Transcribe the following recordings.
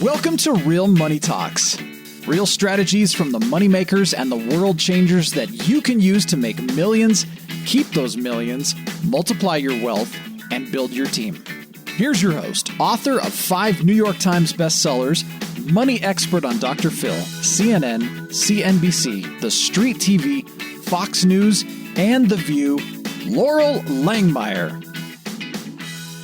Welcome to Real Money Talks. Real strategies from the money makers and the world changers that you can use to make millions, keep those millions, multiply your wealth, and build your team. Here's your host, author of 5 New York Times bestsellers, money expert on Dr. Phil, CNN, CNBC, The Street TV, Fox News, and The View, Loral Langemeier.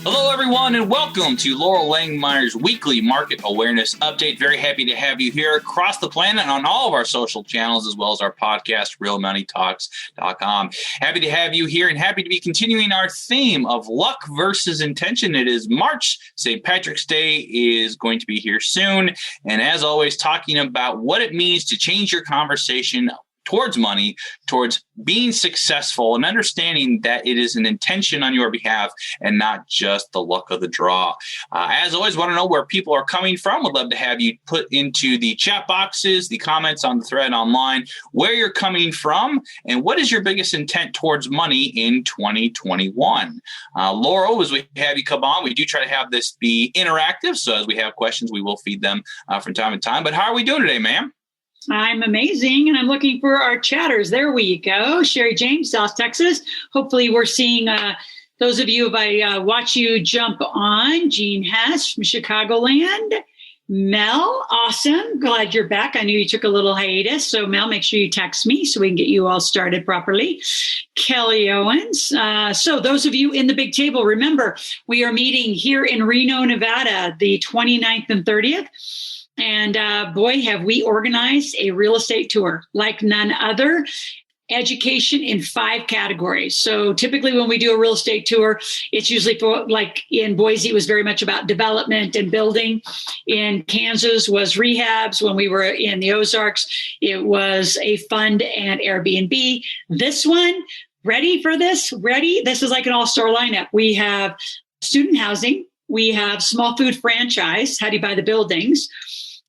Hello, everyone, and welcome to Loral Langemeier's weekly market awareness update. Very happy to have you here across the planet on all of our social channels, as well as our podcast, realmoneytalks.com. Happy to have you here and happy to be continuing our theme of luck versus intention. It is March. St. Patrick's Day is going to be here soon. And as always, talking about what it means to change your conversation towards money, towards being successful, and understanding that it is an intention on your behalf and not just the luck of the draw. As always, want to know where people are coming from. Would love to have you put into the chat boxes, the comments on the thread online, where you're coming from, and what is your biggest intent towards money in 2021. Laurel, as we have you come on, we do try to have this be interactive, so as we have questions, we will feed them from time to time. But how are we doing today, ma'am? I'm amazing, and I'm looking for our chatters. There we go. Sherry James, South Texas. Hopefully we're seeing those of you, if I watch you jump on. Jean Hess from Chicagoland. Mel, awesome. Glad you're back. I knew you took a little hiatus. So Mel, make sure you text me so we can get you all started properly. Kelly Owens. So those of you in the big table, remember, we are meeting here in Reno, Nevada, the 29th and 30th. And boy, have we organized a real estate tour like none other. Education in 5 categories. So typically when we do a real estate tour, it's usually for, like in Boise, it was very much about development and building. In Kansas was rehabs. When we were in the Ozarks, it was a fund and Airbnb. This one, ready for this? Ready? This is like an all-star lineup. We have student housing. We have small food franchise. How do you buy the buildings?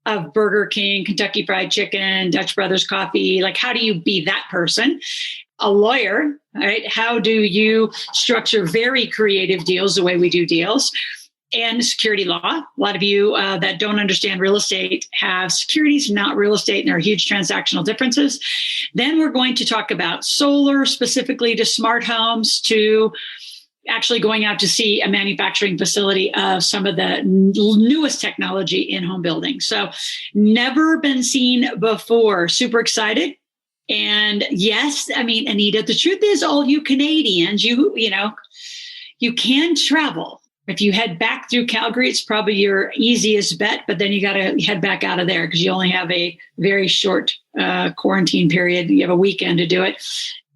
Of Burger King, Kentucky Fried Chicken, Dutch Brothers Coffee. Like, how do you be that person? A lawyer, right? How do you structure very creative deals the way we do deals? And security law. A lot of you that don't understand real estate have securities, not real estate, and there are huge transactional differences. Then we're going to talk about solar, specifically to smart homes, to actually going out to see a manufacturing facility of some of the newest technology in home building. So never been seen before. Super excited. And yes, I mean, Anita, the truth is all you Canadians, you can travel. If you head back through Calgary, it's probably your easiest bet, but then you got to head back out of there because you only have a very short quarantine period. You have a weekend to do it.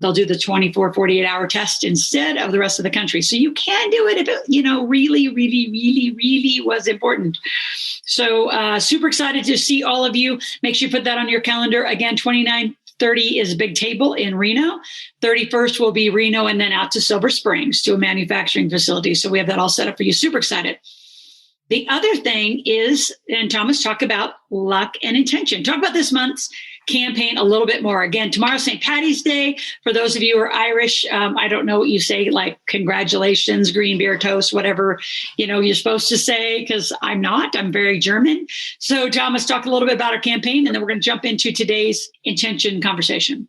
They'll do the 24, 48-hour test instead of the rest of the country. So you can do it if it, really was important. So super excited to see all of you. Make sure you put that on your calendar. Again, 29-30 is Big Table in Reno. 31st will be Reno and then out to Silver Springs to a manufacturing facility. So we have that all set up for you. Super excited. The other thing is, and Thomas, talk about luck and intention. Talk about this month's campaign a little bit more. Again, tomorrow's St. Patty's Day. For those of you who are Irish, I don't know what you say, like congratulations, green beer toast, whatever, you're supposed to say, because I'm not. I'm very German. So Thomas, talk a little bit about our campaign, and then we're going to jump into today's intention conversation.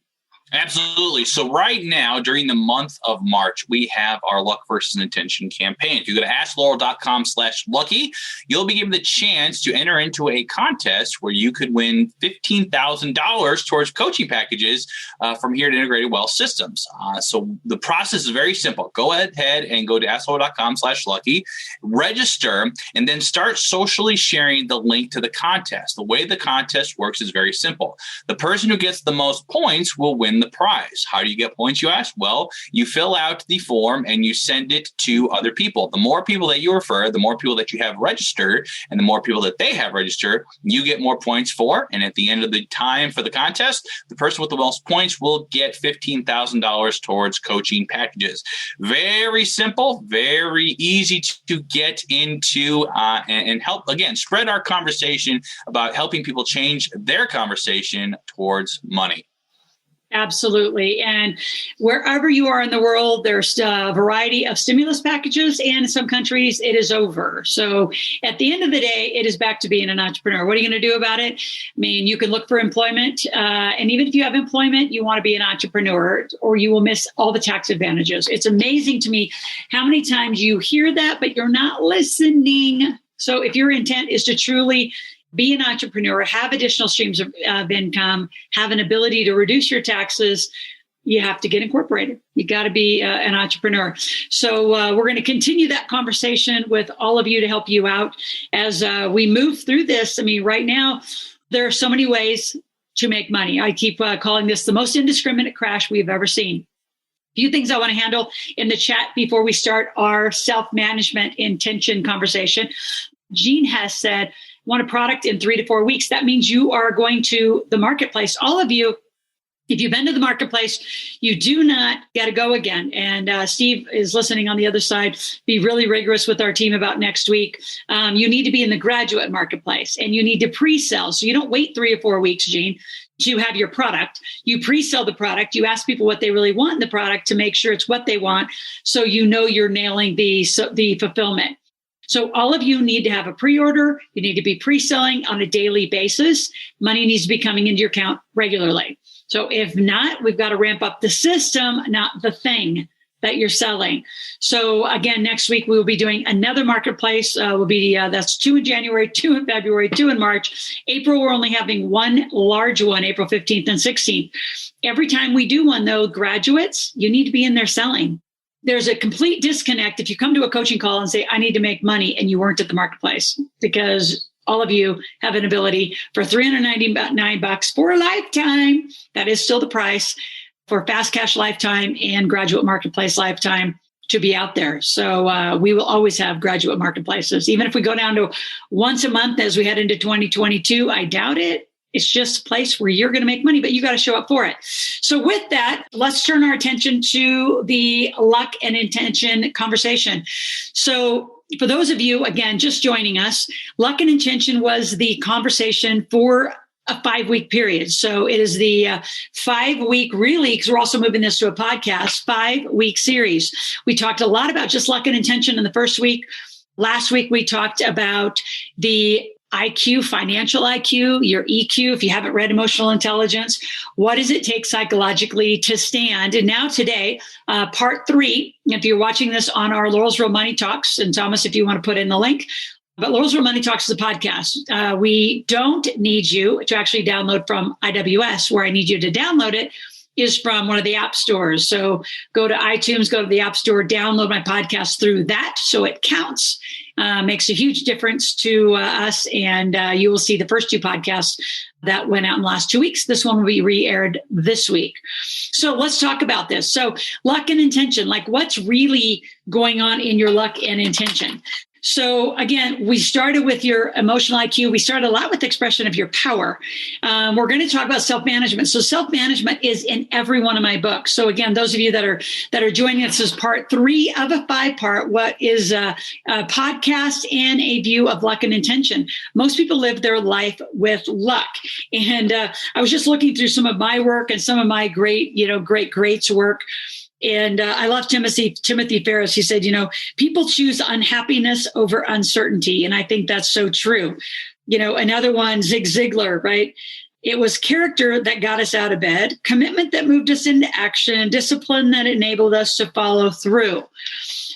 Absolutely. So right now, during the month of March, we have our Luck versus Intention campaign. If you go to AskLoral.com/lucky, you'll be given the chance to enter into a contest where you could win $15,000 towards coaching packages from here at Integrated Wealth Systems. So the process is very simple. Go ahead and go to AskLoral.com/lucky, register, and then start socially sharing the link to the contest. The way the contest works is very simple. The person who gets the most points will win the prize. How do you get points, you ask? Well, you fill out the form and you send it to other people. The more people that you refer, the more people that you have registered, and the more people that they have registered, you get more points for. And at the end of the time for the contest, the person with the most points will get $15,000 towards coaching packages. Very simple, very easy to get into and help, again, spread our conversation about helping people change their conversation towards money. Absolutely. And wherever you are in the world, there's a variety of stimulus packages, and in some countries it is over. So at the end of the day, it is back to being an entrepreneur. What are you going to do about it? I mean, you can look for employment. And even if you have employment, you want to be an entrepreneur or you will miss all the tax advantages. It's amazing to me how many times you hear that, but you're not listening. So if your intent is to truly be an entrepreneur, have additional streams of income, have an ability to reduce your taxes, you have to get incorporated. You got to be an entrepreneur. So we're going to continue that conversation with all of you to help you out as we move through this. I mean, right now, there are so many ways to make money. I keep calling this the most indiscriminate crash we've ever seen. A few things I want to handle in the chat before we start our self-management intention conversation. Jean has said, want a product in 3 to 4 weeks. That means you are going to the marketplace. All of you, if you've been to the marketplace, you do not got to go again. And Steve is listening on the other side. Be really rigorous with our team about next week. You need to be in the graduate marketplace and you need to pre-sell. So you don't wait 3 or 4 weeks, Jean, to have your product. You pre-sell the product. You ask people what they really want in the product to make sure it's what they want. So you know you're nailing the fulfillment. So all of you need to have a pre-order. You need to be pre-selling on a daily basis. Money needs to be coming into your account regularly. So if not, we've got to ramp up the system, not the thing that you're selling. So again, next week, we will be doing another marketplace. That's 2 in January, 2 in February, 2 in March. April, we're only having one large one, April 15th and 16th. Every time we do one, though, graduates, you need to be in there selling. There's a complete disconnect if you come to a coaching call and say, I need to make money, and you weren't at the marketplace, because all of you have an ability for $399 for a lifetime. That is still the price for Fast Cash Lifetime and Graduate Marketplace Lifetime to be out there. So we will always have graduate marketplaces. Even if we go down to once a month as we head into 2022, I doubt it. It's just a place where you're going to make money, but you got to show up for it. So with that, let's turn our attention to the luck and intention conversation. So for those of you, again, just joining us, luck and intention was the conversation for a 5-week period. So it is the 5-week, really, because we're also moving this to a podcast, 5-week series. We talked a lot about just luck and intention in the first week. Last week, we talked about the IQ, financial IQ, your EQ. If you haven't read Emotional Intelligence, what does it take psychologically to stand? And now today, part 3, if you're watching this on our Loral's Real Money Talks, and Thomas, if you want to put in the link, but Loral's Real Money Talks is a podcast. We don't need you to actually download from IWS. Where I need you to download it is from one of the app stores. So go to iTunes, go to the app store, download my podcast through that. So it counts. Makes a huge difference to us. And you will see the first 2 podcasts that went out in the last 2 weeks. This one will be re-aired this week. So let's talk about this. So luck and intention, like what's really going on in your luck and intention? So again, we started with your emotional IQ. We started a lot with the expression of your power. We're going to talk about self-management. So self-management is in every one of my books. So again, those of you that are joining us as part 3 of a 5-part, what is a podcast and a view of luck and intention. Most people live their life with luck. And I was just looking through some of my work and some of my greats work. And I love Timothy Ferriss. He said, people choose unhappiness over uncertainty. And I think that's so true. Another one, Zig Ziglar, right? It was character that got us out of bed, commitment that moved us into action, discipline that enabled us to follow through.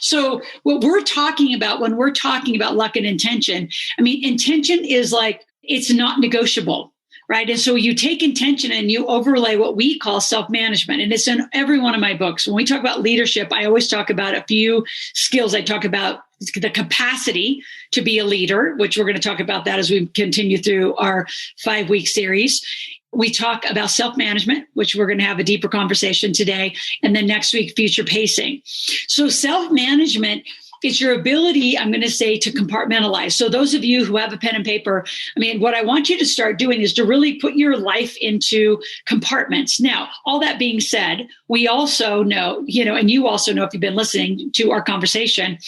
So what we're talking about when we're talking about luck and intention, intention is like, it's not negotiable. Right. And so you take intention and you overlay what we call self-management. And it's in every one of my books. When we talk about leadership, I always talk about a few skills. I talk about the capacity to be a leader, which we're going to talk about that as we continue through our 5-week series. We talk about self-management, which we're going to have a deeper conversation today. And then next week, future pacing. So self-management, it's your ability, I'm going to say, to compartmentalize. So those of you who have a pen and paper, what I want you to start doing is to really put your life into compartments. Now, all that being said, we also know, and you also know if you've been listening to our conversation,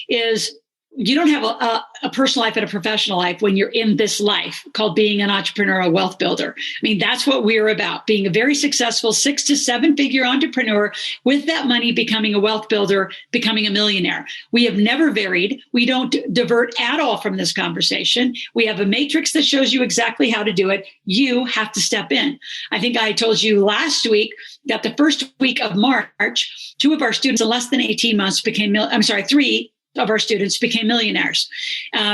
is you don't have a personal life and a professional life when you're in this life called being an entrepreneur, a wealth builder. I mean, that's what we're about, being a very successful 6 to 7 figure entrepreneur with that money, becoming a wealth builder, becoming a millionaire. We have never varied. We don't divert at all from this conversation. We have a matrix that shows you exactly how to do it. You have to step in. I think I told you last week that the first week of March, 2 of our students in less than 18 months became, 3 of our students became millionaires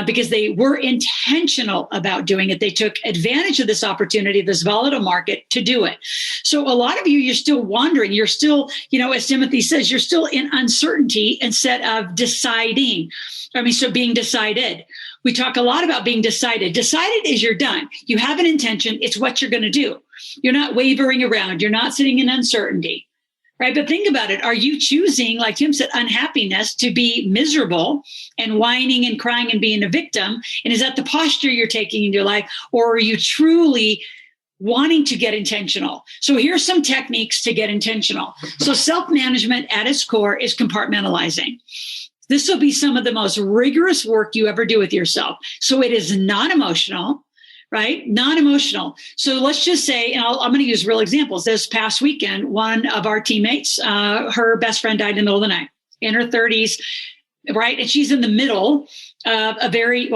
because they were intentional about doing it. They took advantage of this opportunity, this volatile market, to do it. So a lot of you, you're still wandering. You're still, as Timothy says, you're still in uncertainty instead of deciding. So being decided. We talk a lot about being decided. Decided is you're done. You have an intention. It's what you're going to do. You're not wavering around. You're not sitting in uncertainty. Right. But think about it. Are you choosing, like Tim said, unhappiness, to be miserable and whining and crying and being a victim? And is that the posture you're taking in your life? Or are you truly wanting to get intentional? So here's some techniques to get intentional. So self-management at its core is compartmentalizing. This will be some of the most rigorous work you ever do with yourself. So it is non-emotional. Right? Non-emotional. So let's just say, and I'm going to use real examples. This past weekend, one of our teammates, her best friend died in the middle of the night in her 30s, right? And she's in the middle of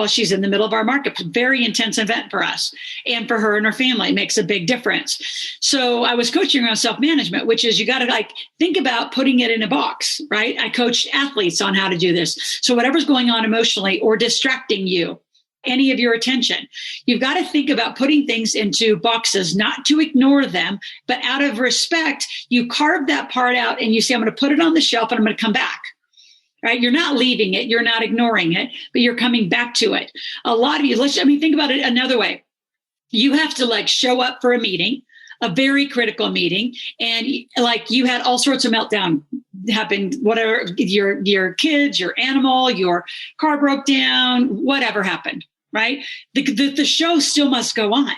she's in the middle of our market, very intense event for us and for her and her family. It makes a big difference. So I was coaching her on self-management, which is you got to think about putting it in a box, right? I coach athletes on how to do this. So whatever's going on emotionally or distracting you, any of your attention, you've got to think about putting things into boxes, not to ignore them, but out of respect, you carve that part out and you say, I'm going to put it on the shelf and I'm going to come back. Right? You're not leaving it. You're not ignoring it, but you're coming back to it. A lot of you, think about it another way. You have to show up for a meeting, a very critical meeting, and you had all sorts of meltdown happen, whatever, your kids, your animal, your car broke down, whatever happened, right? The show still must go on.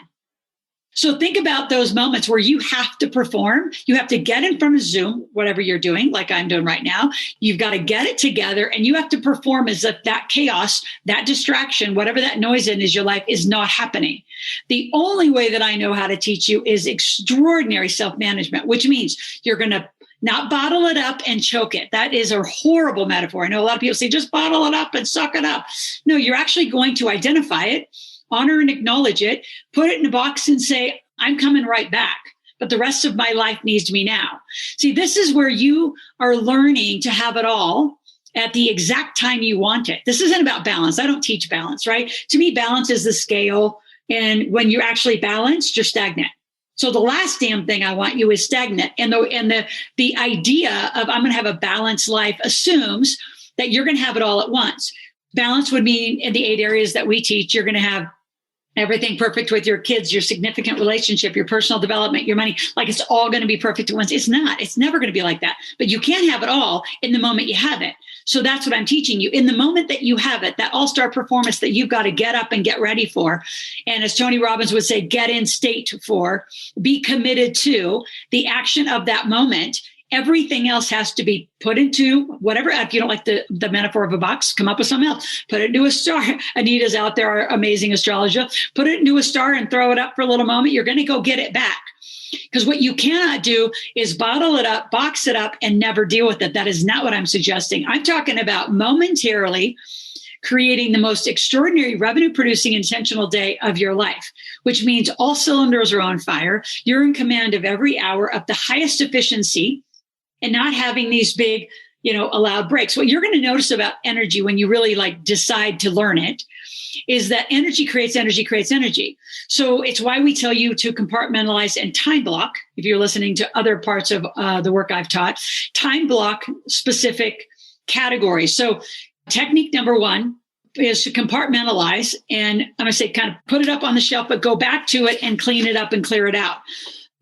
So think about those moments where you have to perform. You have to get in front of Zoom, whatever you're doing, like I'm doing right now. You've got to get it together and you have to perform as if that chaos, that distraction, whatever that noise in is your life is not happening. The only way that I know how to teach you is extraordinary self-management, which means you're going to not bottle it up and choke it. That is a horrible metaphor. I know a lot of people say, just bottle it up and suck it up. No, you're actually going to identify it, honor and acknowledge it, put it in a box and say, I'm coming right back, but the rest of my life needs me now. See, this is where you are learning to have it all at the exact time you want it. This isn't about balance. I don't teach balance, right? To me, balance is the scale. And when you're actually balanced, you're stagnant. So the last damn thing I want you is stagnant. And the idea of I'm going to have a balanced life assumes that you're going to have it all at once. Balance would mean in the 8 areas that we teach, you're going to have everything perfect with your kids, your significant relationship, your personal development, your money. It's all going to be perfect at once. It's not. It's never going to be like that. But you can have it all in the moment you have it. So that's what I'm teaching you. In the moment that you have it, that all-star performance that you've got to get up and get ready for. And as Tony Robbins would say, get in state for, be committed to the action of that moment. Everything else has to be put into whatever. If you don't like the metaphor of a box, come up with something else. Put it into a star. Anita's out there, our amazing astrologer. Put it into a star and throw it up for a little moment. You're going to go get it back. Because what you cannot do is bottle it up, box it up, and never deal with it. That is not what I'm suggesting. I'm talking about momentarily creating the most extraordinary revenue-producing intentional day of your life, which means all cylinders are on fire. You're in command of every hour of the highest efficiency and not having these big, allowed breaks. What you're going to notice about energy when you really decide to learn it is that energy creates energy creates energy. So it's why we tell you to compartmentalize and time block. If you're listening to other parts of the work I've taught, time block specific categories. So technique number 1 is to compartmentalize. And I'm going to say kind of put it up on the shelf, but go back to it and clean it up and clear it out.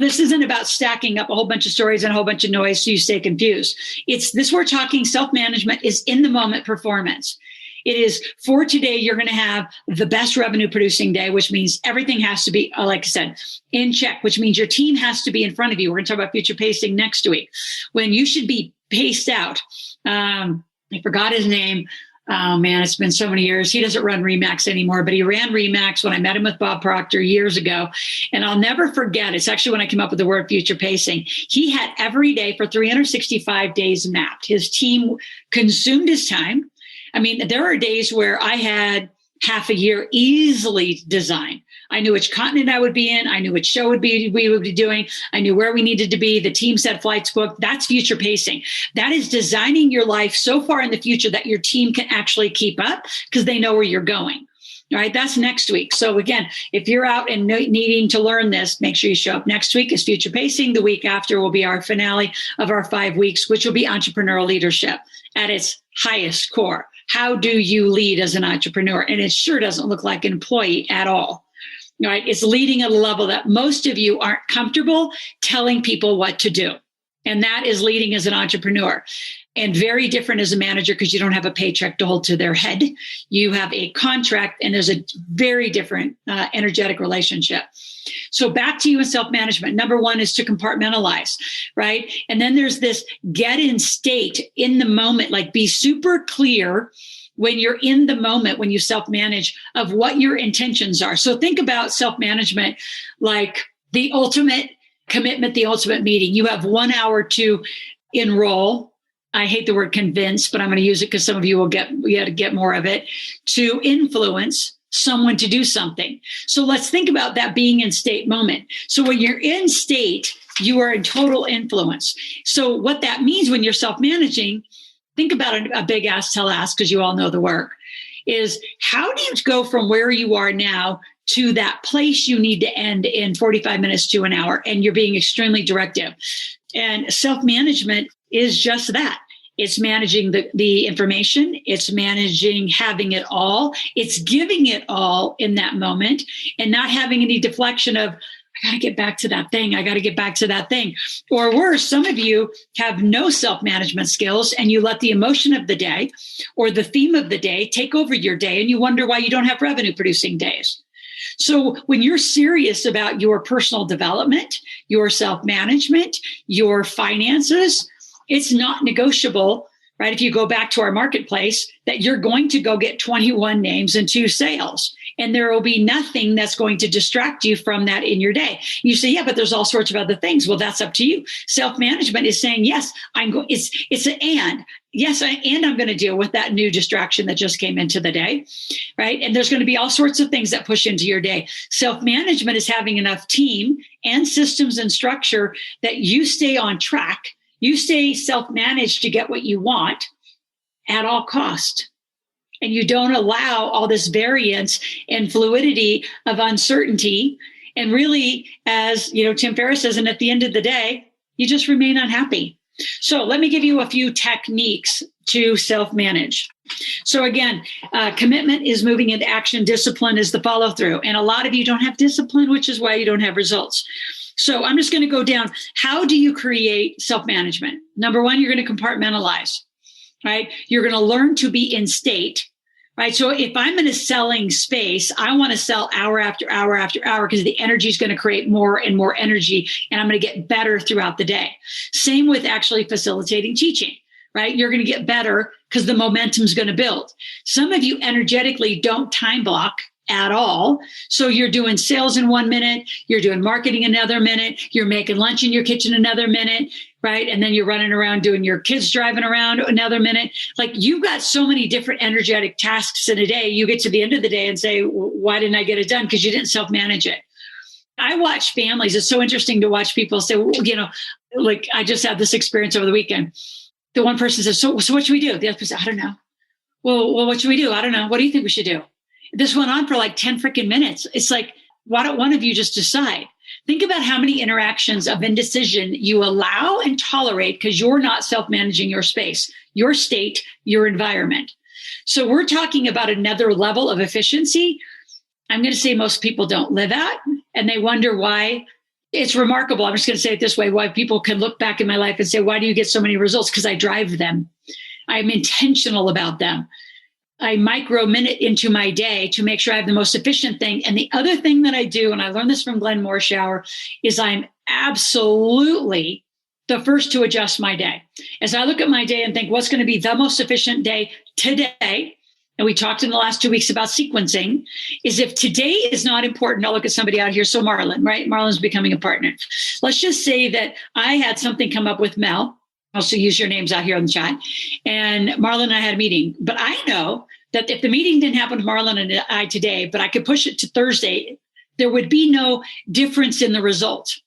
This isn't about stacking up a whole bunch of stories and a whole bunch of noise so you stay confused. It's this we're talking self-management is in the moment performance. It is for today, you're going to have the best revenue producing day, which means everything has to be, like I said, in check, which means your team has to be in front of you. We're going to talk about future pacing next week when you should be paced out. I forgot his name. Oh man, it's been so many years. He doesn't run Remax anymore, but he ran Remax when I met him with Bob Proctor years ago. And I'll never forget, it's actually when I came up with the word future pacing. He had every day for 365 days mapped. His team consumed his time. I mean, there are days where I had half a year easily designed. I knew which continent I would be in. I knew which show we would be doing. I knew where we needed to be. The team set flights booked. That's future pacing. That is designing your life so far in the future that your team can actually keep up because they know where you're going. All right, that's next week. So again, if you're out and needing to learn this, make sure you show up. Next week is future pacing. The week after will be our finale of our 5 weeks, which will be entrepreneurial leadership at its highest core. How do you lead as an entrepreneur? And it sure doesn't look like an employee at all. Right? It's leading at a level that most of you aren't comfortable telling people what to do. And that is leading as an entrepreneur. And very different as a manager because you don't have a paycheck to hold to their head. You have a contract and there's a very different energetic relationship. So back to you in self-management. Number one is to compartmentalize, right? And then there's this get in state in the moment, like be super clear when you're in the moment, when you self-manage of what your intentions are. So think about self-management like the ultimate commitment, the ultimate meeting. You have 1 hour to enroll. I hate the word convince, but I'm going to use it because some of you will get more of it, to influence someone to do something. So let's think about that being in state moment. So when you're in state, you are in total influence. So what that means when you're self-managing, think about a big ask, tell ask, because you all know the work, is how do you go from where you are now to that place you need to end in 45 minutes to an hour? And you're being extremely directive. And self-management is just that. It's managing the information. It's managing having it all. It's giving it all in that moment and not having any deflection of, I got to get back to that thing. I got to get back to that thing. Or worse, some of you have no self-management skills and you let the emotion of the day or the theme of the day take over your day and you wonder why you don't have revenue producing days. So when you're serious about your personal development, your self-management, your finances, it's not negotiable, right? If you go back to our marketplace, that you're going to go get 21 names and 2 sales. And there will be nothing that's going to distract you from that in your day. You say, yeah, but there's all sorts of other things. Well, that's up to you. Self-management is saying, yes, it's an and. Yes, and I'm going to deal with that new distraction that just came into the day, right? And there's going to be all sorts of things that push into your day. Self-management is having enough team and systems and structure that you stay on track. You stay self-managed to get what you want at all cost. And you don't allow all this variance and fluidity of uncertainty. And really, as Tim Ferriss says, and at the end of the day, you just remain unhappy. So let me give you a few techniques to self-manage. So again, commitment is moving into action. Discipline is the follow-through. And a lot of you don't have discipline, which is why you don't have results. So I'm just going to go down. How do you create self-management? Number one, you're going to compartmentalize, right? You're going to learn to be in state, right? So if I'm in a selling space, I want to sell hour after hour after hour because the energy is going to create more and more energy, and I'm going to get better throughout the day. Same with actually facilitating teaching, right? You're going to get better because the momentum is going to build. Some of you energetically don't time block at all. So you're doing sales in 1 minute, you're doing marketing another minute, you're making lunch in your kitchen another minute, right? And then you're running around doing your kids driving around another minute. Like you've got so many different energetic tasks in a day. You get to the end of the day and say, why didn't I get it done? Because you didn't self-manage it. I watch families. It's so interesting to watch people say, like I just had this experience over the weekend. The one person says, so what should we do? The other person, I don't know. Well, what should we do? I don't know. What do you think we should do? This went on for like 10 freaking minutes. It's like, why don't one of you just decide? Think about how many interactions of indecision you allow and tolerate because you're not self-managing your space, your state, your environment. So we're talking about another level of efficiency. I'm going to say most people don't live at, and they wonder why. It's remarkable. I'm just going to say it this way, why people can look back in my life and say, why do you get so many results? Because I drive them. I'm intentional about them. I micro-minute into my day to make sure I have the most efficient thing. And the other thing that I do, and I learned this from Glenn Morshower, is I'm absolutely the first to adjust my day. As I look at my day and think, what's going to be the most efficient day today? and we talked in the last 2 weeks about sequencing, is if today is not important, I'll look at somebody out here. So Marlon, right? Marlon's becoming a partner. Let's just say that I had something come up with Mel. I'll also use your names out here on the chat. And Marlon and I had a meeting. But I know that if the meeting didn't happen with Marlon and I today, but I could push it to Thursday, there would be no difference in the result,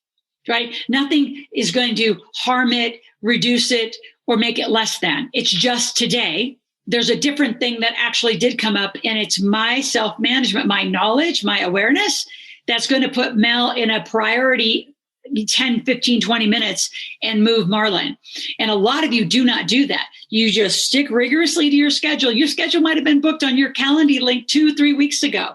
right? Nothing is going to harm it, reduce it, or make it less than. It's just today. There's a different thing that actually did come up, and it's my self-management, my knowledge, my awareness that's going to put Mel in a priority 10, 15, 20 minutes and move Marlon. And a lot of you do not do that. You just stick rigorously to your schedule. Your schedule might have been booked on your Calendly link 2-3 weeks ago.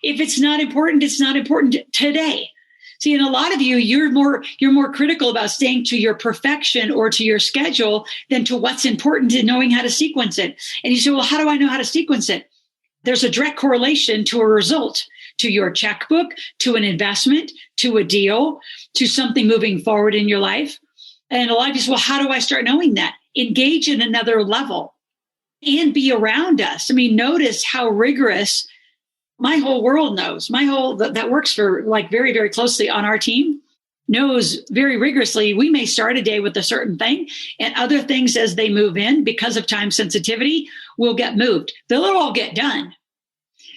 If it's not important, it's not important today. See, and a lot of you, you're more critical about staying to your perfection or to your schedule than to what's important and knowing how to sequence it. And you say, well, how do I know how to sequence it? There's a direct correlation to a result, to your checkbook, to an investment, to a deal, to something moving forward in your life. And a lot of you say, well, how do I start knowing that? Engage in another level and be around us. I mean, notice how rigorous my whole world knows. That works for like very, very closely on our team knows very rigorously. We may start a day with a certain thing, and other things as they move in because of time sensitivity will get moved. They'll all get done.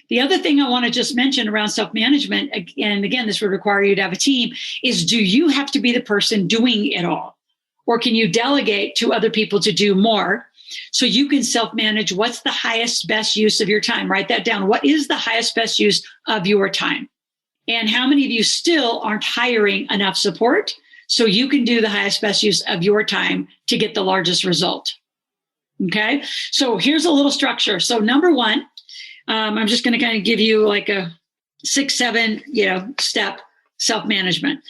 The other thing I want to just mention around self-management, and again, this would require you to have a team, is do you have to be the person doing it all? Or can you delegate to other people to do more so you can self-manage what's the highest, best use of your time? Write that down. What is the highest, best use of your time? And how many of you still aren't hiring enough support so you can do the highest, best use of your time to get the largest result? Okay, so here's a little structure. So number one, I'm just going to kind of give you like a 6-7, step self-management.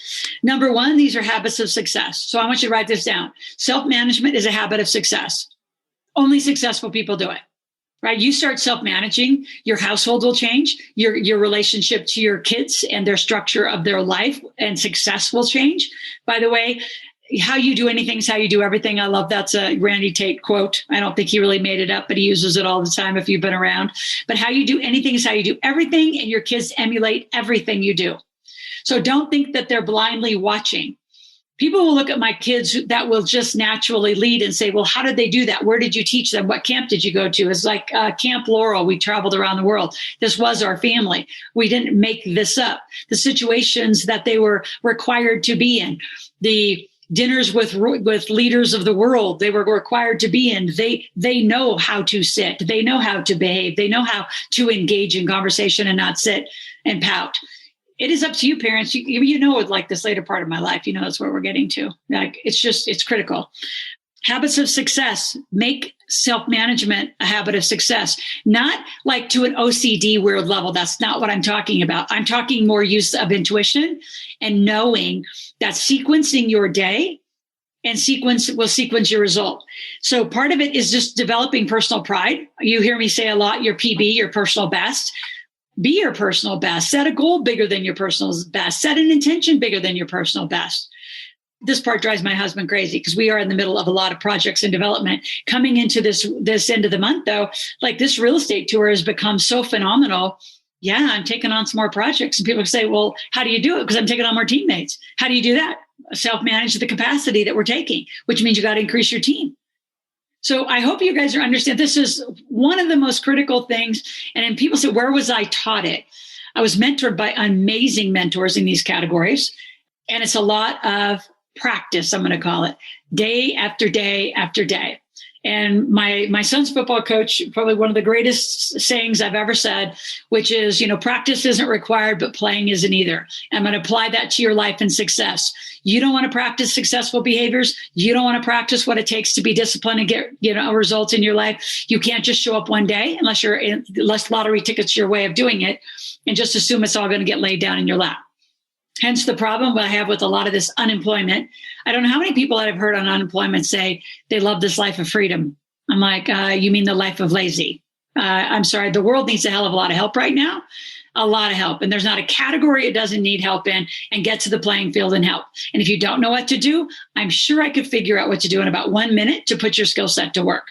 Number one, these are habits of success. So I want you to write this down. Self-management is a habit of success. Only successful people do it, right? You start self-managing, your household will change, your relationship to your kids and their structure of their life and success will change. By the way, how you do anything is how you do everything. I love that's a Randy Tate quote. I don't think he really made it up, but he uses it all the time if you've been around. But how you do anything is how you do everything, and your kids emulate everything you do. So don't think that they're blindly watching. People will look at my kids that will just naturally lead and say, well, how did they do that? Where did you teach them? What camp did you go to? It's like Camp Loral. We traveled around the world. This was our family. We didn't make this up. The situations that they were required to be in, the dinners with leaders of the world they were required to be in, they know how to sit. They know how to behave. They know how to engage in conversation and not sit and pout. It is up to you, parents. You know, like this later part of my life, that's where we're getting to. Like, it's critical. Habits of success. Make self-management a habit of success. Not like to an OCD weird level. That's not what I'm talking about. I'm talking more use of intuition and knowing that sequencing your day and will sequence your result. So part of it is just developing personal pride. You hear me say a lot, your PB, your personal best. Be your personal best. Set a goal bigger than your personal best. Set an intention bigger than your personal best. This part drives my husband crazy because we are in the middle of a lot of projects and development. Coming into this end of the month, though, like this real estate tour has become so phenomenal. Yeah, I'm taking on some more projects. And people say, well, how do you do it? Because I'm taking on more teammates. How do you do that? Self-manage the capacity that we're taking, which means you got to increase your team. So I hope you guys understand this is one of the most critical things. And then people say, where was I taught it? I was mentored by amazing mentors in these categories. And it's a lot of practice, I'm going to call it, day after day after day. And my son's football coach, probably one of the greatest sayings I've ever said, which is, practice isn't required, but playing isn't either. I'm going to apply that to your life and success. You don't want to practice successful behaviors. You don't want to practice what it takes to be disciplined and get, results in your life. You can't just show up one day unless lottery tickets your way of doing it and just assume it's all going to get laid down in your lap. Hence the problem I have with a lot of this unemployment. I don't know how many people I've heard on unemployment say they love this life of freedom. I'm like, you mean the life of lazy? I'm sorry. The world needs a hell of a lot of help right now. A lot of help. And there's not a category it doesn't need help in, and get to the playing field and help. And if you don't know what to do, I'm sure I could figure out what to do in about 1 minute to put your skill set to work.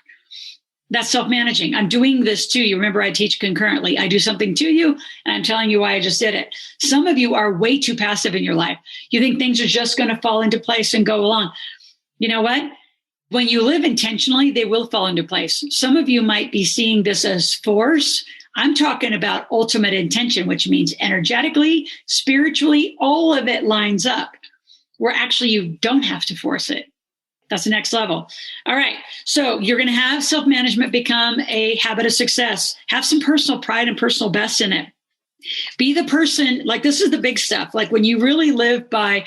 That's self-managing. I'm doing this to you. Remember, I teach concurrently. I do something to you, and I'm telling you why I just did it. Some of you are way too passive in your life. You think things are just going to fall into place and go along. You know what? When you live intentionally, they will fall into place. Some of you might be seeing this as force. I'm talking about ultimate intention, which means energetically, spiritually, all of it lines up where actually you don't have to force it. That's the next level. All right. So you're going to have self-management become a habit of success. Have some personal pride and personal best in it. Be the person, like this is the big stuff. Like when you really live by,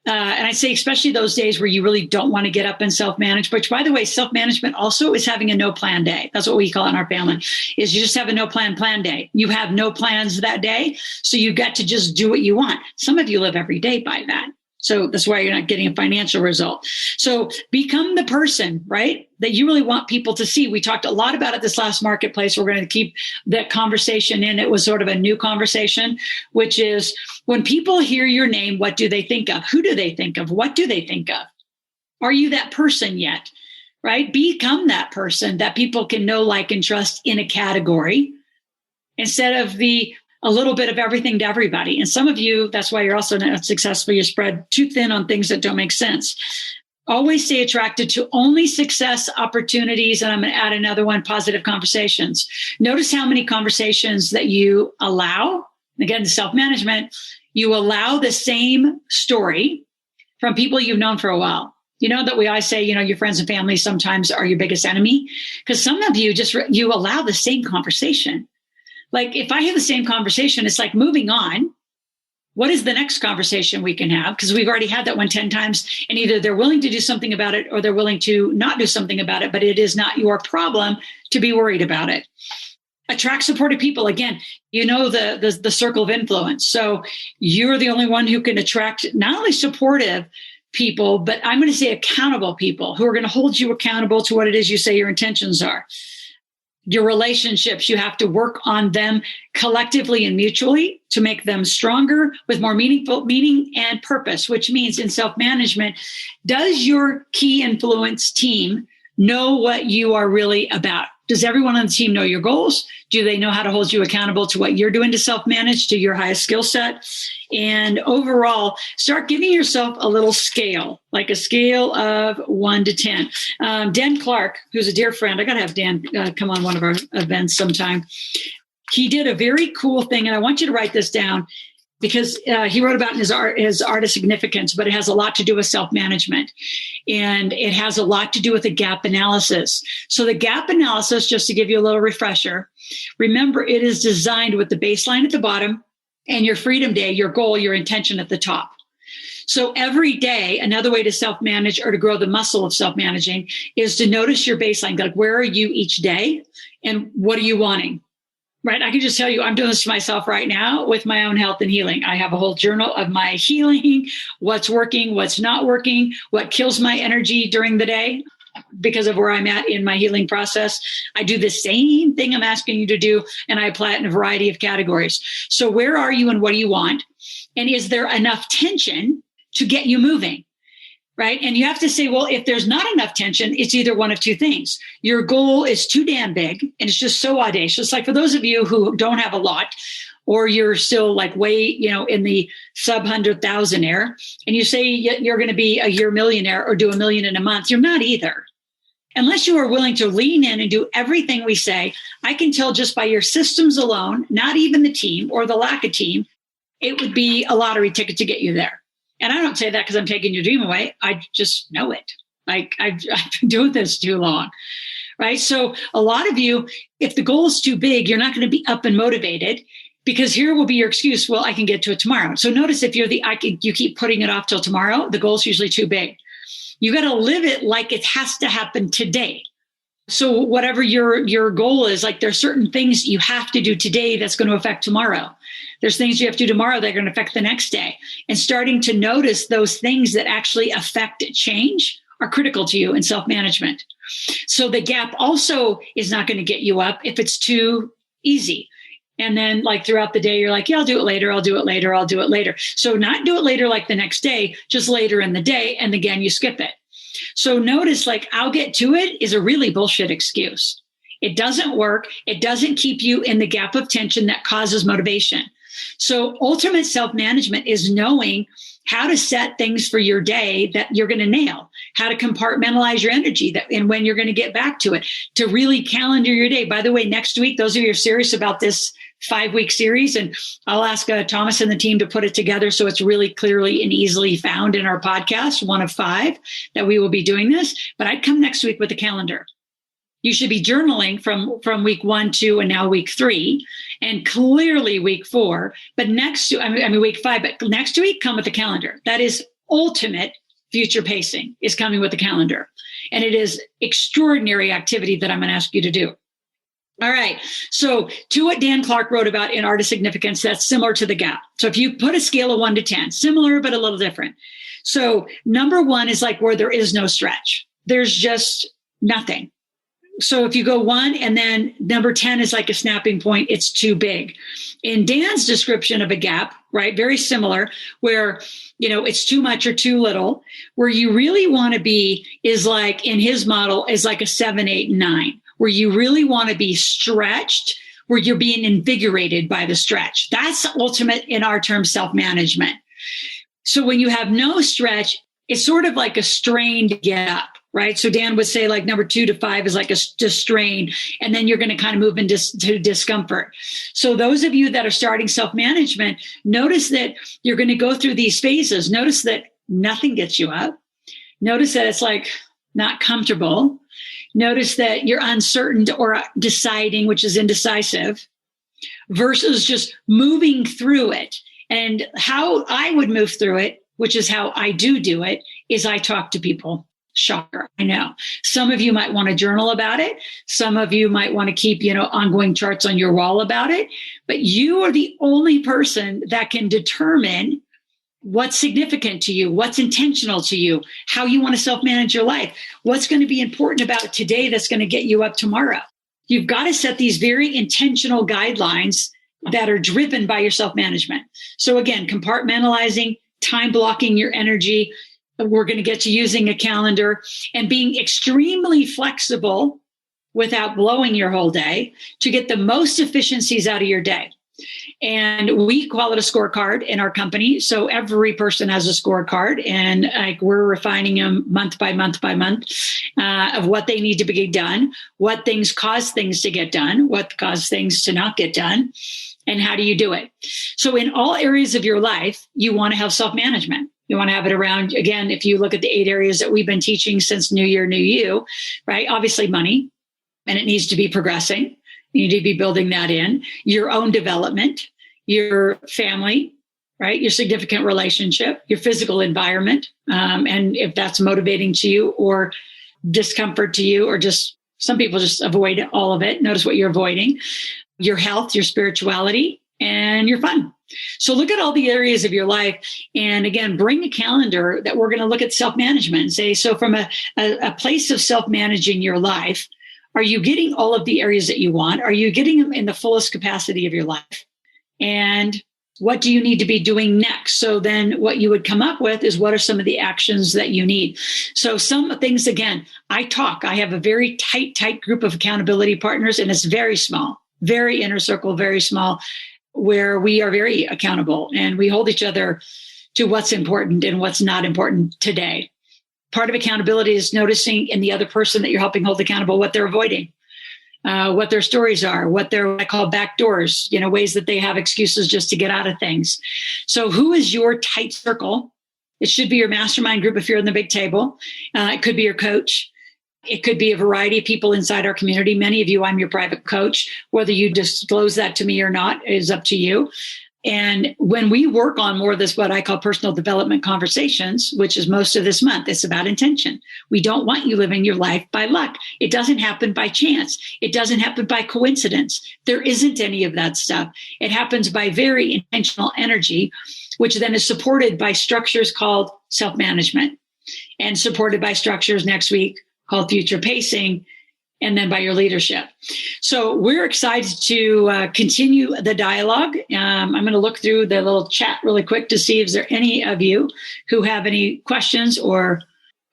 and I say, especially those days where you really don't want to get up and self-manage, which by the way, self-management also is having a no plan day. That's what we call it in our family, is you just have a no plan day. You have no plans that day. So you got to just do what you want. Some of you live every day by that. So that's why you're not getting a financial result. So become the person, right, that you really want people to see. We talked a lot about it this last marketplace. We're going to keep that conversation in. It was sort of a new conversation, which is when people hear your name, what do they think of? Who do they think of? What do they think of? Are you that person yet, right? Become that person that people can know, like, and trust in a category instead of a little bit of everything to everybody. And some of you, that's why you're also not successful. You spread too thin on things that don't make sense. Always stay attracted to only success opportunities. And I'm going to add another one, positive conversations. Notice how many conversations that you allow. Again, self-management, you allow the same story from people you've known for a while. You know that we always say, your friends and family sometimes are your biggest enemy, because some of you you allow the same conversation. Like if I have the same conversation, it's like moving on. What is the next conversation we can have? Because we've already had that one 10 times, and either they're willing to do something about it or they're willing to not do something about it, but it is not your problem to be worried about it. Attract supportive people. Again, the circle of influence. So you're the only one who can attract not only supportive people, but I'm going to say accountable people who are going to hold you accountable to what it is you say your intentions are. Your relationships, you have to work on them collectively and mutually to make them stronger with more meaning and purpose, which means in self-management, does your key influence team know what you are really about? Does everyone on the team know your goals? Do they know how to hold you accountable to what you're doing to self-manage, to your highest skill set? And overall, start giving yourself a little scale, like a scale of 1 to 10. Dan Clark, who's a dear friend, I got to have Dan come on one of our events sometime. He did a very cool thing, and I want you to write this down because he wrote about his art of significance, but it has a lot to do with self-management. And it has a lot to do with the gap analysis. So the gap analysis, just to give you a little refresher, remember it is designed with the baseline at the bottom and your freedom day, your goal, your intention at the top. So every day, another way to self-manage or to grow the muscle of self-managing is to notice your baseline. Like, where are you each day and what are you wanting? Right. I can just tell you, I'm doing this to myself right now with my own health and healing. I have a whole journal of my healing, what's working, what's not working, what kills my energy during the day because of where I'm at in my healing process. I do the same thing I'm asking you to do, and I apply it in a variety of categories. So where are you and what do you want? And is there enough tension to get you moving? Right. And you have to say, well, if there's not enough tension, it's either one of two things. Your goal is too damn big and it's just so audacious. Like for those of you who don't have a lot, or you're still like way, in the sub 100,000 and you say you're going to be a year millionaire or do $1 million in a month, you're not either. Unless you are willing to lean in and do everything we say, I can tell just by your systems alone, not even the team or the lack of team, it would be a lottery ticket to get you there. And I don't say that because I'm taking your dream away. I just know it. Like I've been doing this too long, right? So a lot of you, if the goal is too big, you're not going to be up and motivated because here will be your excuse. Well, I can get to it tomorrow. So notice if you keep putting it off till tomorrow, the goal is usually too big. You got to live it like it has to happen today. So whatever your goal is, like there's certain things you have to do today that's going to affect tomorrow. There's things you have to do tomorrow that are going to affect the next day. And starting to notice those things that actually affect change are critical to you in self-management. So the gap also is not going to get you up if it's too easy. And then like throughout the day, you're like, yeah, I'll do it later. I'll do it later. I'll do it later. So not do it later like the next day, just later in the day. And again, you skip it. So notice like I'll get to it is a really bullshit excuse. It doesn't work. It doesn't keep you in the gap of tension that causes motivation. So ultimate self-management is knowing how to set things for your day that you're going to nail, how to compartmentalize your energy and when you're going to get back to it, to really calendar your day. By the way, next week, those of you who are serious about this 5-week series, and I'll ask Thomas and the team to put it together so it's really clearly and easily found in our podcast, one of 5 that we will be doing this. But I'd come next week with a calendar. You should be journaling from week 1, 2, and now week 3, and clearly week 4. But week 5. But next week, come with the calendar. That is ultimate future pacing, is coming with the calendar, and it is extraordinary activity that I'm going to ask you to do. All right. So to what Dan Clark wrote about in Art of Significance, that's similar to the gap. So if you put a scale of 1 to 10, similar but a little different. So number 1 is like where there is no stretch. There's just nothing. So if you go 1 and then number 10 is like a snapping point, it's too big. In Dan's description of a gap, right, very similar, where, it's too much or too little, where you really want to be is like, in his model, is like a 7, 8, 9, where you really want to be stretched, where you're being invigorated by the stretch. That's ultimate, in our terms, self-management. So when you have no stretch, it's sort of like a strain to get up. Right. So Dan would say like number 2 to 5 is like a strain, and then you're going to kind of move into discomfort. So those of you that are starting self-management, notice that you're going to go through these phases. Notice that nothing gets you up. Notice that it's like not comfortable. Notice that you're uncertain or deciding, which is indecisive, versus just moving through it. And how I would move through it, which is how I do it, is I talk to people. Shocker. I know. Some of you might want to journal about it. Some of you might want to keep, ongoing charts on your wall about it. But you are the only person that can determine what's significant to you, what's intentional to you, how you want to self-manage your life, what's going to be important about it today that's going to get you up tomorrow. You've got to set these very intentional guidelines that are driven by your self-management. So again, compartmentalizing, time blocking your energy. We're going to get to using a calendar and being extremely flexible without blowing your whole day to get the most efficiencies out of your day. And we call it a scorecard in our company. So every person has a scorecard, and we're refining them month by month by month of what they need to be done, what things cause things to get done, what cause things to not get done, and how do you do it? So in all areas of your life, you want to have self-management. You want to have it around, again, if you look at the 8 areas that we've been teaching since New Year, New You, right? Obviously money, and it needs to be progressing. You need to be building that in. Your own development, your family, right? Your significant relationship, your physical environment. And if that's motivating to you or discomfort to you, or just some people just avoid all of it. Notice what you're avoiding. Your health, your spirituality, and your fun. So look at all the areas of your life. And again, bring a calendar that we're going to look at self-management and say, so from a place of self-managing your life, are you getting all of the areas that you want? Are you getting them in the fullest capacity of your life? And what do you need to be doing next? So then what you would come up with is, what are some of the actions that you need? So some things, again, I have a very tight group of accountability partners, and it's very small, very inner circle, very small, where we are very accountable and we hold each other to what's important and what's not important today. Part of accountability is noticing in the other person that you're helping hold accountable what they're avoiding, what their stories are, what they're, I call back doors, ways that they have excuses just to get out of things. So who is your tight circle? It should be your mastermind group if you're in the big table. It could be your coach. It could be a variety of people inside our community. Many of you, I'm your private coach. Whether you disclose that to me or not is up to you. And when we work on more of this, what I call personal development conversations, which is most of this month, it's about intention. We don't want you living your life by luck. It doesn't happen by chance. It doesn't happen by coincidence. There isn't any of that stuff. It happens by very intentional energy, which then is supported by structures called self-management, and supported by structures next week called future pacing, and then by your leadership. So we're excited to continue the dialogue. I'm going to look through the little chat really quick to see if there are any of you who have any questions or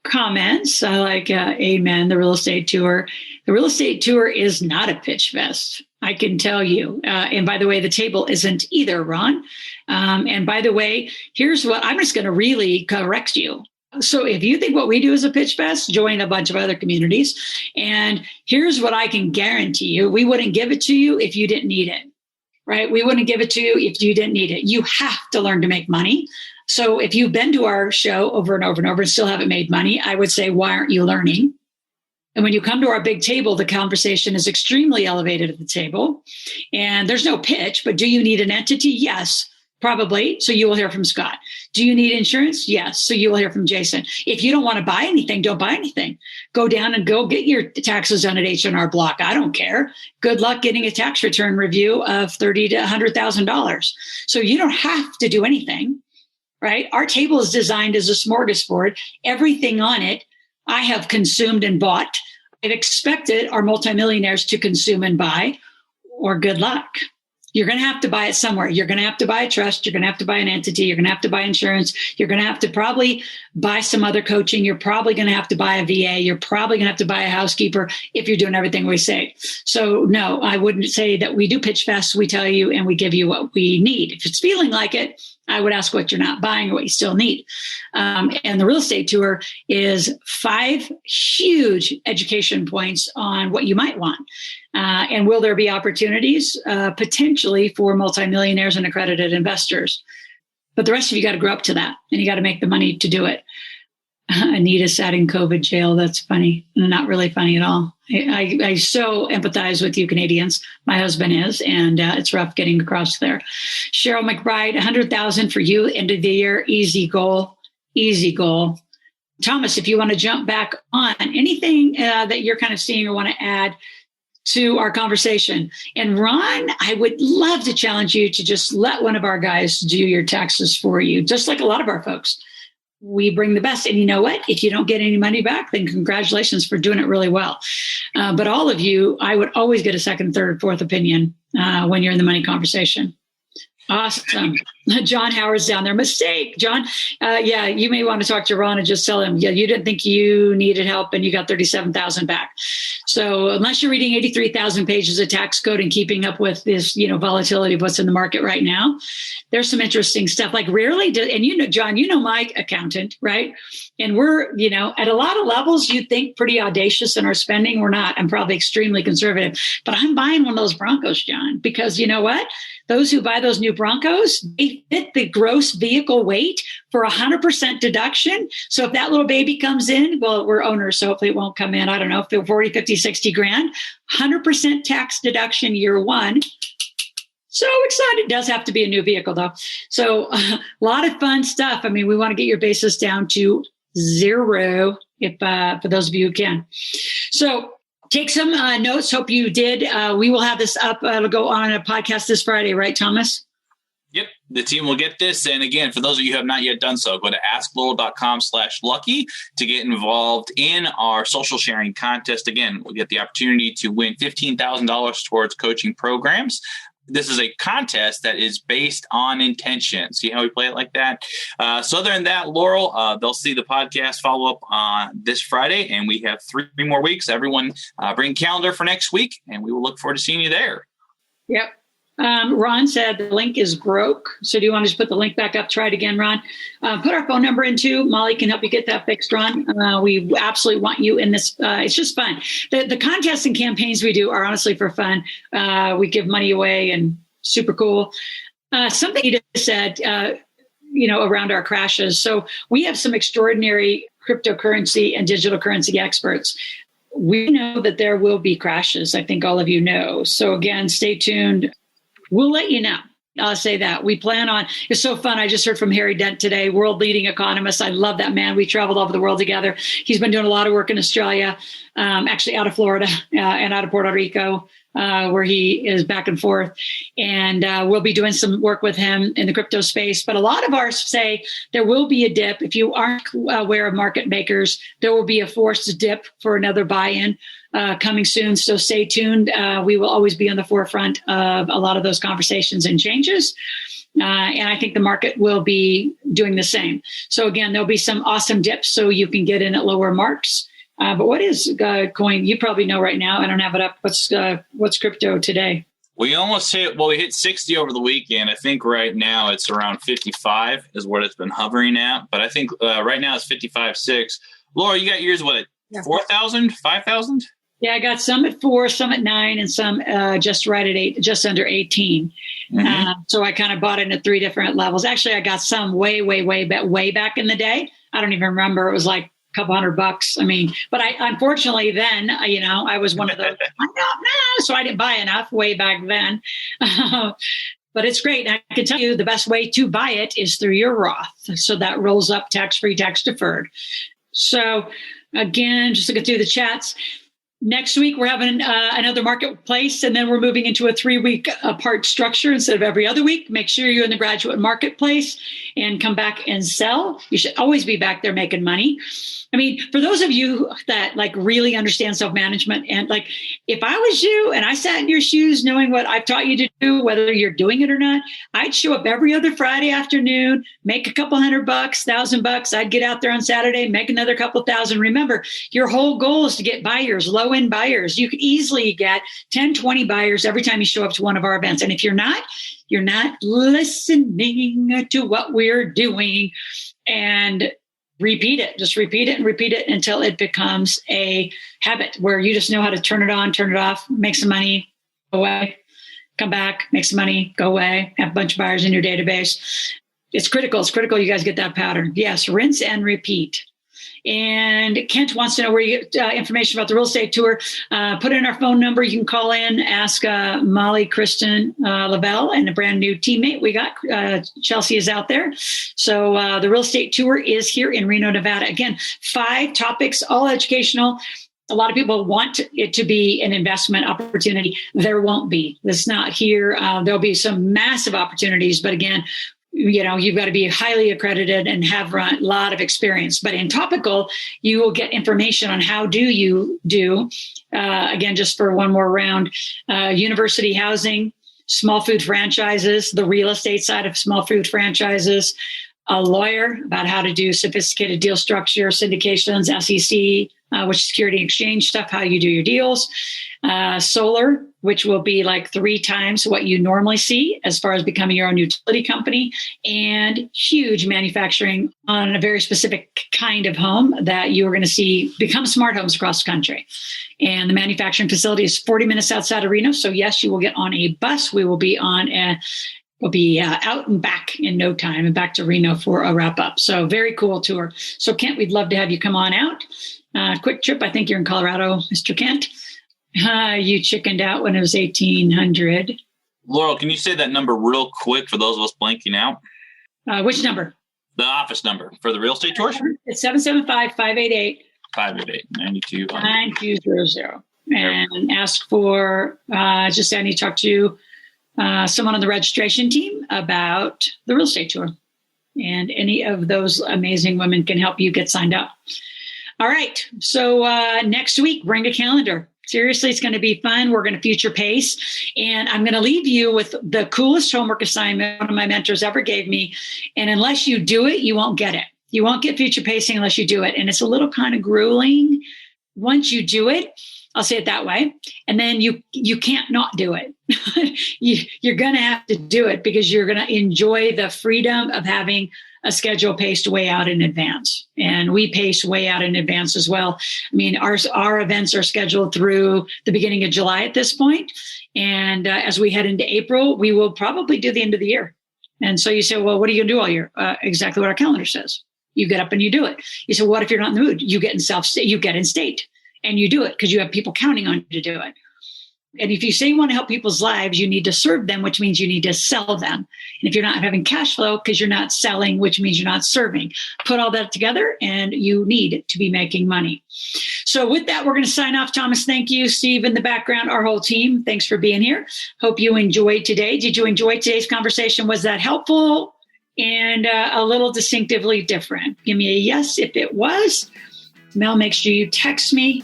comments. I like Amen, the real estate tour. The real estate tour is not a pitch fest, I can tell you. And by the way, the table isn't either, Ron. And by the way, here's what I'm just going to really correct you. So if you think what we do is a pitch fest, join a bunch of other communities. And here's what I can guarantee you. We wouldn't give it to you if you didn't need it, right? We wouldn't give it to you if you didn't need it. You have to learn to make money. So if you've been to our show over and over and over and still haven't made money, I would say, why aren't you learning? And when you come to our big table, the conversation is extremely elevated at the table. And there's no pitch, but do you need an entity? Yes, probably. So you will hear from Scott. Do you need insurance? Yes. So you will hear from Jason. If you don't want to buy anything, don't buy anything. Go down and go get your taxes done at H&R Block. I don't care. Good luck getting a tax return review of $30,000 to $100,000. So you don't have to do anything, right? Our table is designed as a smorgasbord. Everything on it I have consumed and bought. I've expected our multimillionaires to consume and buy, or good luck. You're going to have to buy it somewhere. You're going to have to buy a trust. You're going to have to buy an entity. You're going to have to buy insurance. You're going to have to probably buy some other coaching. You're probably going to have to buy a VA. You're probably going to have to buy a housekeeper if you're doing everything we say. So no, I wouldn't say that we do pitch fest. We tell you and we give you what we need. If it's feeling like it, I would ask what you're not buying or what you still need. And the real estate tour is 5 huge education points on what you might want. And will there be opportunities potentially for multimillionaires and accredited investors? But the rest of you got to grow up to that, and you got to make the money to do it. Anita sat in COVID jail. That's funny. Not really funny at all. I so empathize with you Canadians. My husband is, and it's rough getting across there. Cheryl McBride, 100,000 for you, end of the year. Easy goal. Easy goal. Thomas, if you want to jump back on anything that you're kind of seeing or want to add to our conversation. And Ron, I would love to challenge you to just let one of our guys do your taxes for you, just like a lot of our folks. We bring the best. And you know what? If you don't get any money back, then congratulations for doing it really well. But all of you, I would always get a second, third, fourth opinion when you're in the money conversation. Awesome. John Howard's down there. Mistake, John. Yeah, you may want to talk to Ron and just tell him, yeah, you didn't think you needed help and you got 37,000 back. So unless you're reading 83,000 pages of tax code and keeping up with this, volatility of what's in the market right now, there's some interesting stuff. Like rarely and John, my accountant, right? And we're, at a lot of levels, you think pretty audacious in our spending. We're not. I'm probably extremely conservative, but I'm buying one of those Broncos, John, because you know what? Those who buy those new Broncos, they fit the gross vehicle weight for 100% deduction. So if that little baby comes in, well, we're owners, so hopefully it won't come in. I don't know, 40, 50, 60 grand, 100% tax deduction year one. So excited. It does have to be a new vehicle though. So a lot of fun stuff. I mean, we want to get your basis down to 0 if for those of you who can. So take some notes. Hope you did. We will have this up. It'll go on a podcast this Friday, right, Thomas? Yep. The team will get this. And again, for those of you who have not yet done so, go to askloral.com/lucky to get involved in our social sharing contest. Again, we'll get the opportunity to win $15,000 towards coaching programs. This is a contest that is based on intention. See how we play it like that? So other than that, Laurel, they'll see the podcast follow up on this Friday, and we have 3 more weeks. Everyone bring calendar for next week, and we will look forward to seeing you there. Yep. Ron said the link is broke. So do you want to just put the link back up? Try it again, Ron. Put our phone number in too. Molly can help you get that fixed, Ron. We absolutely want you in this. It's just fun. The contests and campaigns we do are honestly for fun. We give money away and super cool. Something you just said, around our crashes. So we have some extraordinary cryptocurrency and digital currency experts. We know that there will be crashes. I think all of you know. So again, stay tuned. We'll let you know. I'll say that. We plan on, it's so fun. I just heard from Harry Dent today, world leading economist. I love that man. We traveled all over the world together. He's been doing a lot of work in Australia, actually out of Florida and out of Puerto Rico, where he is back and forth. And we'll be doing some work with him in the crypto space. But a lot of ours say there will be a dip. If you aren't aware of market makers, there will be a forced dip for another buy-in coming soon. So stay tuned. We will always be on the forefront of a lot of those conversations and changes. And I think the market will be doing the same. So again, there'll be some awesome dips so you can get in at lower marks. But what is coin? You probably know right now. I don't have it up. What's crypto today? We almost we hit 60 over the weekend. I think right now it's around 55 is what it's been hovering at. But I think right now it's 55.6. Laura, you got yours, 4,000, 5,000? Yeah, I got some at 4, some at 9, and some just right at 8, just under 18. So I kind of bought it at 3 different levels. Actually, I got some way back in the day. I don't even remember. It was like a couple $100. I mean, but I unfortunately then, I was one of those. So I didn't buy enough way back then. But it's great. And I can tell you the best way to buy it is through your Roth. So that rolls up tax-free, tax-deferred. So again, just looking through the chats. Next week, we're having another marketplace, and then we're moving into a 3-week apart structure instead of every other week. Make sure you're in the graduate marketplace and come back and sell. You should always be back there making money. I mean, for those of you that really understand self-management, and if I was you and I sat in your shoes knowing what I've taught you to do, whether you're doing it or not, I'd show up every other Friday afternoon, make a couple $100, $1,000. I'd get out there on Saturday, make another couple thousand. Remember, your whole goal is to get buyers, low-end buyers. You could easily get 10, 20 buyers every time you show up to one of our events. And if you're not listening to what we're doing. And repeat it. Just repeat it and repeat it until it becomes a habit where you just know how to turn it on, turn it off, make some money, go away, come back, make some money, go away, have a bunch of buyers in your database. It's critical. It's critical you guys get that pattern. Yes, rinse and repeat. And Kent wants to know where you get information about the real estate tour. Put in our phone number. You can call in, ask Molly, Kristen, Lavelle, and a brand new teammate we got. Chelsea is out there. So the real estate tour is here in Reno, Nevada. Again, 5 topics, all educational. A lot of people want it to be an investment opportunity. There won't be. It's not here. There'll be some massive opportunities. But again, you've got to be highly accredited and have a lot of experience. But in topical, you will get information on how do you do, again, just for one more round, university housing, small food franchises, the real estate side of small food franchises, a lawyer about how to do sophisticated deal structure, syndications, SEC, which is security exchange stuff, how you do your deals, solar, which will be 3 times what you normally see as far as becoming your own utility company, and huge manufacturing on a very specific kind of home that you are going to see become smart homes across the country. And the manufacturing facility is 40 minutes outside of Reno. So yes, you will get on a bus. We will be out and back in no time and back to Reno for a wrap up. So very cool tour. So Kent, we'd love to have you come on out. Quick trip. I think you're in Colorado, Mr. Kent. You chickened out when it was 1,800. Laurel, can you say that number real quick for those of us blanking out? Which number? The office number for the real estate tours? It's 775-588. 588-9200. And ask for, just I need to talk to someone on the registration team about the real estate tour. And any of those amazing women can help you get signed up. All right. So next week, bring a calendar. Seriously, it's going to be fun. We're going to future pace. And I'm going to leave you with the coolest homework assignment one of my mentors ever gave me. And unless you do it, you won't get it. You won't get future pacing unless you do it. And it's a little kind of grueling. Once you do it, I'll say it that way. And then you can't not do it. You're going to have to do it because you're going to enjoy the freedom of having a schedule paced way out in advance. And we pace way out in advance as well. I mean, our events are scheduled through the beginning of July at this point. And as we head into April, we will probably do the end of the year. And so you say, well, what are you going to do all year? Exactly what our calendar says. You get up and you do it. You say, what if you're not in the mood? You get in state and you do it because you have people counting on you to do it. And if you say you want to help people's lives, you need to serve them, which means you need to sell them. And if you're not having cash flow because you're not selling, which means you're not serving, put all that together and you need to be making money. So with that, we're going to sign off. Thomas, thank you. Steve in the background, our whole team. Thanks for being here. Hope you enjoyed today. Did you enjoy today's conversation? Was that helpful and a little distinctively different? Give me a yes if it was. Mel, make sure you text me.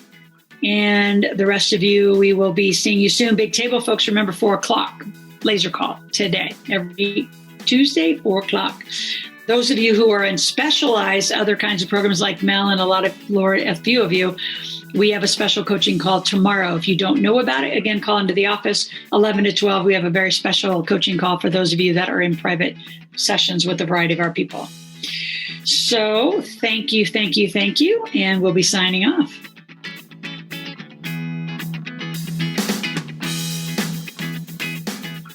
And the rest of you, we will be seeing you soon. Big Table, folks, remember 4 o'clock, laser call today, every Tuesday, 4 o'clock. Those of you who are in specialized other kinds of programs like Mel and a few of you, we have a special coaching call tomorrow. If you don't know about it, again, call into the office 11 to 12. We have a very special coaching call for those of you that are in private sessions with a variety of our people. So thank you. And we'll be signing off.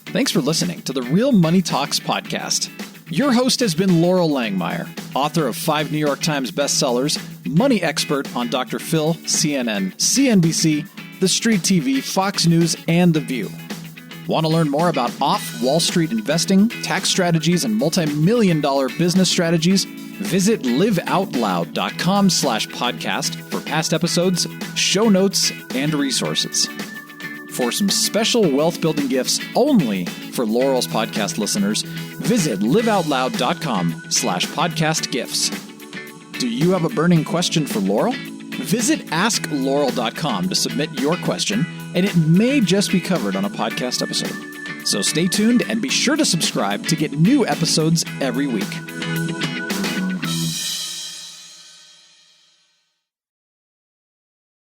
Thanks for listening to the Real Money Talks podcast. Your host has been Loral Langmeyer, author of 5 New York Times bestsellers, money expert on Dr. Phil, CNN, CNBC, The Street TV, Fox News, and The View. Want to learn more about off-Wall Street investing, tax strategies, and multi-million-dollar business strategies? Visit liveoutloud.com/podcast for past episodes, show notes, and resources. For some special wealth-building gifts only for Loral's podcast listeners, visit liveoutloud.com/podcast gifts. Do you have a burning question for Loral? Visit askloral.com to submit your question, and it may just be covered on a podcast episode. So stay tuned and be sure to subscribe to get new episodes every week.